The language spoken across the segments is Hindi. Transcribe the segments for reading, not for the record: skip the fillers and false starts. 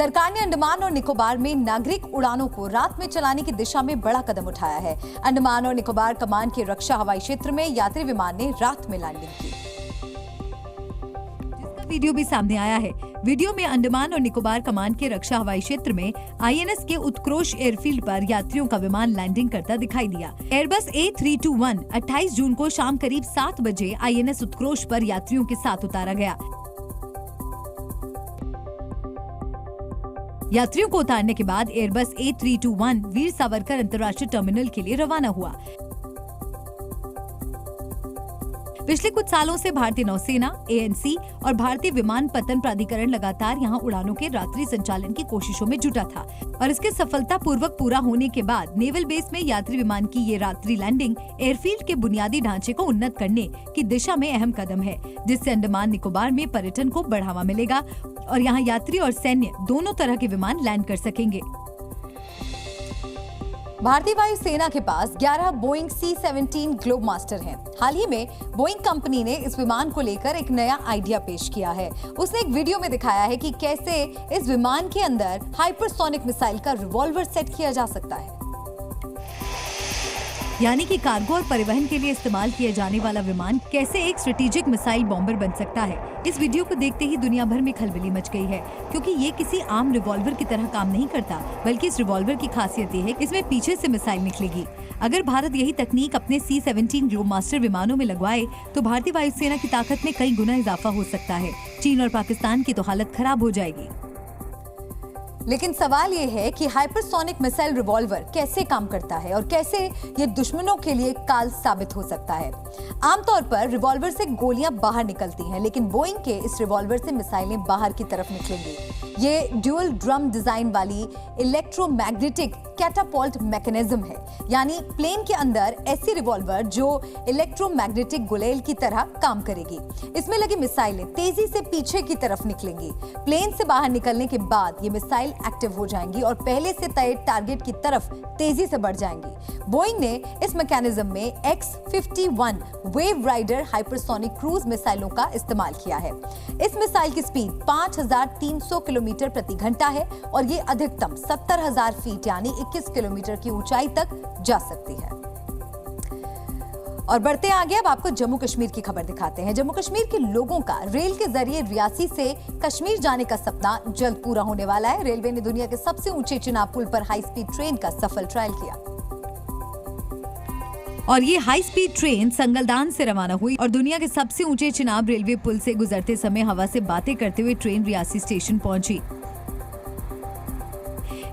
सरकार ने अंडमान और निकोबार में नागरिक उड़ानों को रात में चलाने की दिशा में बड़ा कदम उठाया है। अंडमान और निकोबार कमान के रक्षा हवाई क्षेत्र में यात्री विमान ने रात में लैंडिंग की, जिसका वीडियो भी सामने आया है। वीडियो में अंडमान और निकोबार कमान के रक्षा हवाई क्षेत्र में आईएनएस के उत्कृष्ट एयरफील्ड पर यात्रियों का विमान लैंडिंग करता दिखाई दिया। एयरबस A321 28 जून को शाम करीब 7 बजे आईएनएस उत्कृष्ट पर यात्रियों के साथ उतारा गया। यात्रियों को उतारने के बाद एयरबस A321 वीर सावरकर अंतर्राष्ट्रीय टर्मिनल के लिए रवाना हुआ। पिछले कुछ सालों से भारतीय नौसेना, ANC और भारतीय विमानपत्तन प्राधिकरण लगातार यहां उड़ानों के रात्रि संचालन की कोशिशों में जुटा था और इसके सफलतापूर्वक पूरा होने के बाद नेवल बेस में यात्री विमान की ये रात्रि लैंडिंग एयरफील्ड के बुनियादी ढांचे को उन्नत करने की दिशा में अहम कदम है, जिससे अंडमान निकोबार में पर्यटन को बढ़ावा मिलेगा और यहाँ यात्री और सैन्य दोनों तरह के विमान लैंड कर सकेंगे। भारतीय वायुसेना के पास 11 बोइंग C-17 ग्लोबमास्टर हैं। हाल ही में बोइंग कंपनी ने इस विमान को लेकर एक नया आइडिया पेश किया है। उसने एक वीडियो में दिखाया है कि कैसे इस विमान के अंदर हाइपरसोनिक मिसाइल का रिवॉल्वर सेट किया जा सकता है, यानी कि कार्गो और परिवहन के लिए इस्तेमाल किया जाने वाला विमान कैसे एक स्ट्रेटेजिक मिसाइल बॉम्बर बन सकता है। इस वीडियो को देखते ही दुनिया भर में खलबली मच गई है, क्योंकि ये किसी आम रिवॉल्वर की तरह काम नहीं करता, बल्कि इस रिवॉल्वर की खासियत ये है कि इसमें पीछे से मिसाइल निकलेगी। अगर भारत यही तकनीक अपने C-17 ग्लोबमास्टर विमानों में लगवाए तो भारतीय वायुसेना की ताकत में कई गुना इजाफा हो सकता है। चीन और पाकिस्तान की तो हालत खराब हो जाएगी। लेकिन सवाल ये है कि हाइपरसोनिक मिसाइल रिवॉल्वर कैसे काम करता है और कैसे ये दुश्मनों के लिए काल साबित हो सकता है। आमतौर पर रिवॉल्वर से गोलियां बाहर निकलती हैं, लेकिन बोइंग के इस रिवॉल्वर से मिसाइलें बाहर की तरफ निकलेंगी। ये ड्यूल ड्रम डिजाइन वाली इलेक्ट्रोमैग्नेटिक कैटापॉल्ट मैकेनिज्म है, यानी प्लेन के अंदर ऐसी रिवॉल्वर जो इलेक्ट्रोमैग्नेटिक गुलेल की तरह काम करेगी। इसमें लगी मिसाइलें तेजी से पीछे की तरफ निकलेंगी। प्लेन से बाहर निकलने के बाद ये मिसाइल एक्टिव हो जाएंगी और पहले से तय टारगेट की तरफ तेजी से बढ़ जाएंगी। बोइंग ने इस मैकेनिज्म में X-51 wave rider hypersonic cruise मिसाइलों का इस्तेमाल किया है। इस मिसाइल की स्पीड 5300 किलोमीटर प्रति घंटा है और ये अधिकतम 70,000 फीट यानी 21 किलोमीटर की ऊंचाई तक जा सकती है। और बढ़ते आगे अब आपको जम्मू कश्मीर की खबर दिखाते हैं। जम्मू कश्मीर के लोगों का रेल के जरिए रियासी से कश्मीर जाने का सपना जल्द पूरा होने वाला है। रेलवे ने दुनिया के सबसे ऊंचे चिनाब पुल पर हाई स्पीड ट्रेन का सफल ट्रायल किया और ये हाई स्पीड ट्रेन संगलदान से रवाना हुई और दुनिया के सबसे ऊंचे चिनाब रेलवे पुल से गुजरते समय हवा से बातें करते हुए ट्रेन रियासी स्टेशन पहुंची।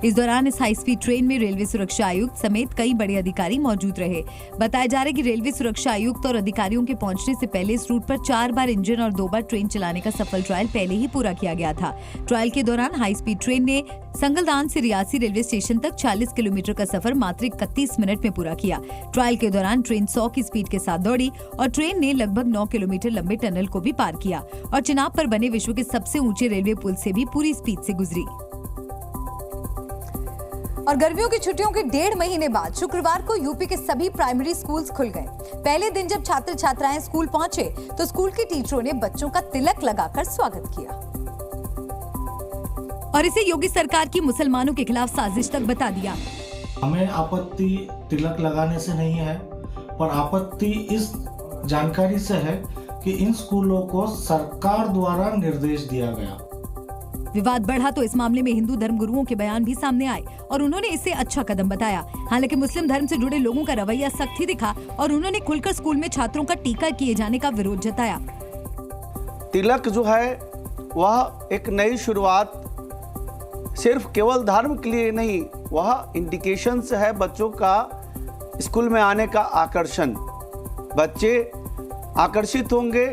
इस दौरान इस हाई स्पीड ट्रेन में रेलवे सुरक्षा आयुक्त समेत कई बड़े अधिकारी मौजूद रहे। बताया जा रहा है कि रेलवे सुरक्षा आयुक्त और अधिकारियों के पहुंचने से पहले इस रूट पर 4 बार इंजन और 2 बार ट्रेन चलाने का सफल ट्रायल पहले ही पूरा किया गया था। ट्रायल के दौरान हाई स्पीड ट्रेन ने संगलदान से रियासी रेलवे स्टेशन तक 40 किलोमीटर का सफर मात्र 31 मिनट में पूरा किया। ट्रायल के दौरान ट्रेन 100 की स्पीड के साथ दौड़ी और ट्रेन ने लगभग 9 किलोमीटर लंबे टनल को भी पार किया और चिनाब पर बने विश्व के सबसे ऊंचे रेलवे पुल से भी पूरी स्पीड से गुजरी। और गर्मियों की छुट्टियों के 1.5 महीने बाद शुक्रवार को यूपी के सभी प्राइमरी स्कूल्स खुल गए। पहले दिन जब छात्र छात्राएं स्कूल पहुंचे तो स्कूल के टीचरों ने बच्चों का तिलक लगाकर स्वागत किया और इसे योगी सरकार की मुसलमानों के खिलाफ साजिश तक बता दिया। हमें आपत्ति तिलक लगाने से नहीं है, पर आपत्ति इस जानकारी से है कि इन स्कूलों को सरकार द्वारा निर्देश दिया गया। विवाद बढ़ा तो इस मामले में हिंदू धर्म गुरुओं के बयान भी सामने आए और उन्होंने इसे अच्छा कदम बताया। हालांकि मुस्लिम धर्म से जुड़े लोगों का रवैया सख्त ही दिखा और उन्होंने खुलकर स्कूल में छात्रों का टीका किए जाने का विरोध जताया। तिलक जो है वह एक नई शुरुआत सिर्फ केवल धर्म के लिए नहीं, वह इंडिकेशन है बच्चों का स्कूल में आने का आकर्षण। बच्चे आकर्षित होंगे,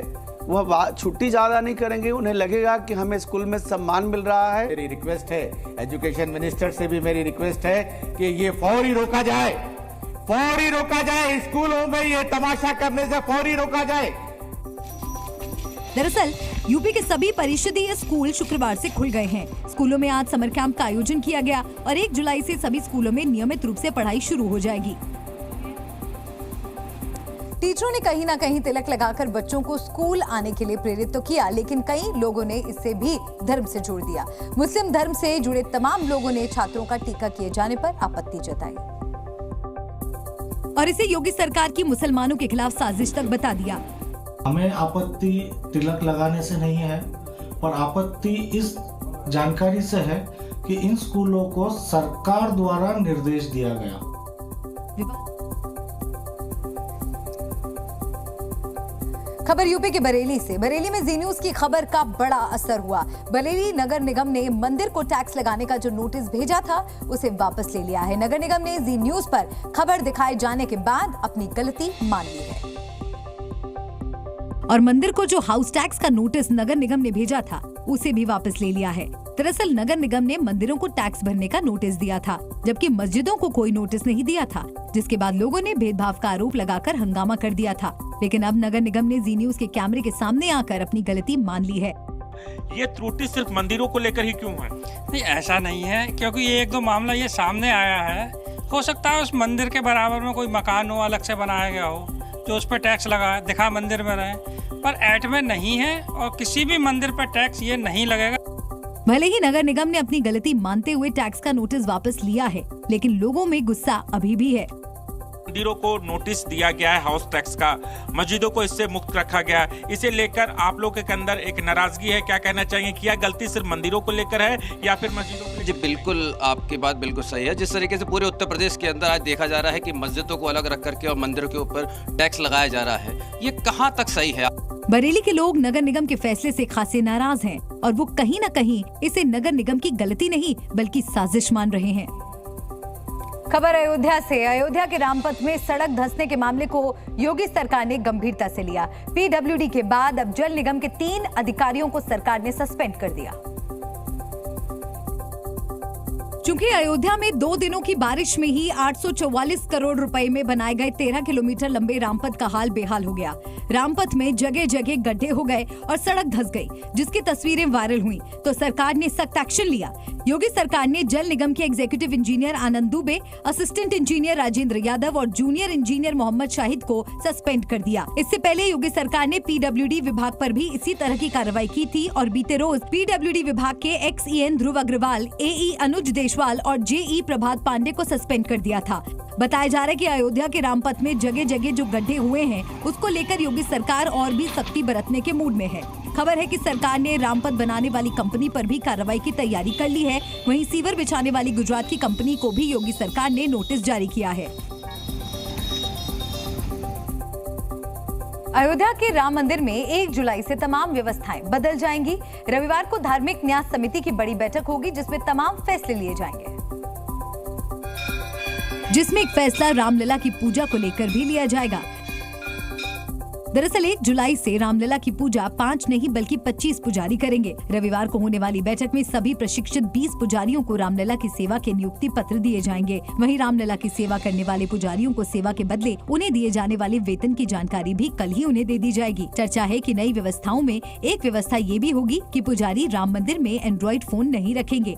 वह छुट्टी ज़्यादा नहीं करेंगे, उन्हें लगेगा कि हमें स्कूल में सम्मान मिल रहा है। मेरी रिक्वेस्ट है, एजुकेशन मिनिस्टर से भी मेरी रिक्वेस्ट है कि ये फौरी रोका जाए, स्कूलों में ये तमाशा करने से फौरी रोका जाए। दरअसल यूपी के सभी परिषदीय स्कूल शुक्रवार से खुल गए हैं। स्कूलों में आज समर कैंप का आयोजन किया गया और 1 जुलाई से सभी स्कूलों में नियमित रूप से पढ़ाई शुरू हो जाएगी। टीचरों ने कहीं ना कहीं तिलक लगाकर बच्चों को स्कूल आने के लिए प्रेरित तो किया, लेकिन कई लोगों ने इसे भी धर्म से जोड़ दिया। मुस्लिम धर्म से जुड़े तमाम लोगों ने छात्रों का टीका किए जाने पर आपत्ति जताई और इसे योगी सरकार की मुसलमानों के खिलाफ साजिश तक बता दिया। हमें आपत्ति तिलक लगाने से नहीं है, पर आपत्ति इस जानकारी से है कि इन स्कूलों को सरकार द्वारा निर्देश दिया गया। खबर यूपी के बरेली से। बरेली में जी न्यूज की खबर का बड़ा असर हुआ। बरेली नगर निगम ने मंदिर को टैक्स लगाने का जो नोटिस भेजा था उसे वापस ले लिया है। नगर निगम ने जी न्यूज पर खबर दिखाए जाने के बाद अपनी गलती मान ली है और मंदिर को जो हाउस टैक्स का नोटिस नगर निगम ने भेजा था उसे भी वापस ले लिया है। दरअसल नगर निगम ने मंदिरों को टैक्स भरने का नोटिस दिया था, जबकि मस्जिदों को कोई नोटिस नहीं दिया था, जिसके बाद लोगों ने भेदभाव का आरोप लगाकर हंगामा कर दिया था। लेकिन अब नगर निगम ने जी न्यूज के कैमरे के सामने आकर अपनी गलती मान ली है। ये त्रुटि सिर्फ मंदिरों को लेकर ही क्यों है? नहीं, ऐसा नहीं है, क्योंकि ये एक दो मामला ये सामने आया है। हो सकता है उस मंदिर के बराबर में कोई मकान हो, अलग से बनाया गया हो, जो उस पर टैक्स लगा दिखा मंदिर में रहे, पर एक्ट में नहीं है और किसी भी मंदिर पर टैक्स ये नहीं लगेगा। भले ही नगर निगम ने अपनी गलती मानते हुए टैक्स का नोटिस वापस लिया है, लेकिन लोगों में गुस्सा अभी भी है। मंदिरों को नोटिस दिया गया है हाउस टैक्स का, मस्जिदों को इससे मुक्त रखा गया है, इसे लेकर आप लोगों के अंदर एक नाराजगी है। क्या कहना चाहिए, क्या गलती सिर्फ मंदिरों को लेकर है या फिर मस्जिदों को? जी बिल्कुल, आपकी बात बिल्कुल सही है। जिस तरीके से पूरे उत्तर प्रदेश के अंदर आज देखा जा रहा है कि मस्जिदों को अलग रख करके और मंदिरों के ऊपर टैक्स लगाया जा रहा है, ये कहाँ तक सही है? बरेली के लोग नगर निगम के फैसले से खासे नाराज हैं और वो कहीं न कहीं इसे नगर निगम की गलती नहीं बल्कि साजिश मान रहे हैं। खबर अयोध्या से। अयोध्या के रामपथ में सड़क धंसने के मामले को योगी सरकार ने गंभीरता से लिया। पीडब्ल्यूडी के बाद अब जल निगम के 3 अधिकारियों को सरकार ने सस्पेंड कर दिया। चूंकि अयोध्या में 2 दिनों की बारिश में ही 844 करोड़ रुपए में बनाए गए 13 किलोमीटर लंबे रामपथ का हाल बेहाल हो गया। रामपथ में जगह जगह गड्ढे हो गए और सड़क धंस गई, जिसकी तस्वीरें वायरल हुई तो सरकार ने सख्त एक्शन लिया। योगी सरकार ने जल निगम के एग्जीक्यूटिव इंजीनियर आनंद दुबे, असिस्टेंट इंजीनियर राजेंद्र यादव और जूनियर इंजीनियर मोहम्मद शाहिद को सस्पेंड कर दिया। इससे पहले योगी सरकार ने पीडब्ल्यूडी विभाग पर भी इसी तरह की कार्रवाई की थी और बीते रोज पीडब्ल्यूडी विभाग के XEN ध्रुव अग्रवाल, AE अनुज देशवाल और JE प्रभात पांडे को सस्पेंड कर दिया था। बताया जा रहा है कि अयोध्या के रामपथ में जगह जगह जो गड्ढे हुए हैं उसको लेकर योगी सरकार और भी सख्ती बरतने के मूड में है। खबर है कि सरकार ने रामपथ बनाने वाली कंपनी पर भी कार्रवाई की तैयारी कर ली है। वहीं सीवर बिछाने वाली गुजरात की कंपनी को भी योगी सरकार ने नोटिस जारी किया है। अयोध्या के राम मंदिर में 1 जुलाई से तमाम व्यवस्थाएं बदल जाएंगी। रविवार को धार्मिक न्यास समिति की बड़ी बैठक होगी, जिसमें तमाम फैसले लिए जाएंगे, जिसमें एक फैसला रामलला की पूजा को लेकर भी लिया जाएगा। दरअसल 1 जुलाई से रामलला की पूजा 5 नहीं बल्कि 25 पुजारी करेंगे। रविवार को होने वाली बैठक में सभी प्रशिक्षित 20 पुजारियों को रामलला की सेवा के नियुक्ति पत्र दिए जाएंगे। वहीं रामलला की सेवा करने वाले पुजारियों को सेवा के बदले उन्हें दिए जाने वाले वेतन की जानकारी भी कल ही उन्हें दे दी जाएगी। चर्चा है कि नई व्यवस्थाओं में एक व्यवस्था ये भी होगी कि पुजारी राम मंदिर में एंड्रॉइड फोन नहीं रखेंगे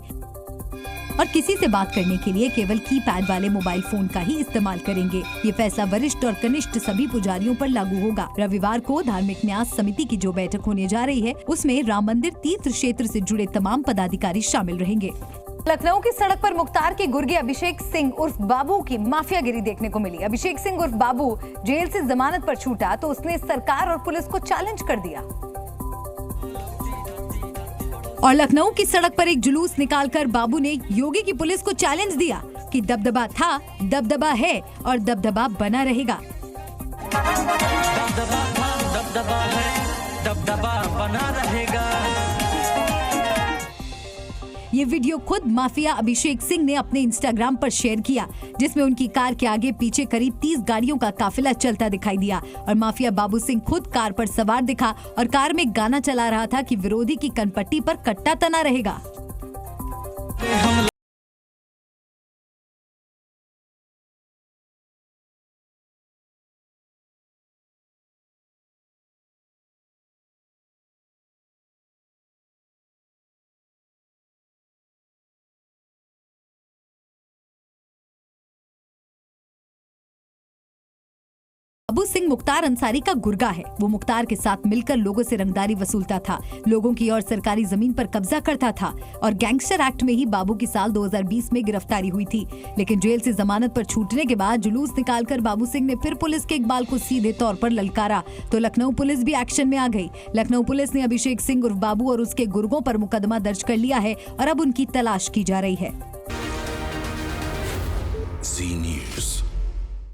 और किसी से बात करने के लिए केवल कीपैड वाले मोबाइल फोन का ही इस्तेमाल करेंगे। ये फैसला वरिष्ठ और कनिष्ठ सभी पुजारियों पर लागू होगा। रविवार को धार्मिक न्यास समिति की जो बैठक होने जा रही है उसमें राम मंदिर तीर्थ क्षेत्र से जुड़े तमाम पदाधिकारी शामिल रहेंगे। लखनऊ की सड़क पर मुख्तार के गुर्गे अभिषेक सिंह उर्फ बाबू की माफियागिरी देखने को मिली। अभिषेक सिंह उर्फ बाबू जेल से जमानत पर छूटा तो उसने सरकार और पुलिस को चैलेंज कर दिया और लखनऊ की सड़क पर एक जुलूस निकालकर बाबू ने योगी की पुलिस को चैलेंज दिया कि दबदबा था, दबदबा है और दबदबा बना रहेगा। दबदबा था, दबदबा है, दबदबा बना रहेगा। ये वीडियो खुद माफिया अभिषेक सिंह ने अपने इंस्टाग्राम पर शेयर किया, जिसमें उनकी कार के आगे पीछे करीब 30 गाड़ियों का काफिला चलता दिखाई दिया और माफिया बाबू सिंह खुद कार पर सवार दिखा और कार में गाना चला रहा था कि विरोधी की कनपट्टी पर कट्टा तना रहेगा। बाबू सिंह मुख्तार अंसारी का गुर्गा है। वो मुख्तार के साथ मिलकर लोगों से रंगदारी वसूलता था, लोगों की और सरकारी जमीन पर कब्जा करता था और गैंगस्टर एक्ट में ही बाबू की साल 2020 में गिरफ्तारी हुई थी। लेकिन जेल से जमानत पर छूटने के बाद जुलूस निकालकर बाबू सिंह ने फिर पुलिस के इकबाल को सीधे तौर पर ललकारा तो लखनऊ पुलिस भी एक्शन में आ गई। लखनऊ पुलिस ने अभिषेक सिंह उर्फ बाबू और उसके गुर्गों पर मुकदमा दर्ज कर लिया है और अब उनकी तलाश की जा रही है।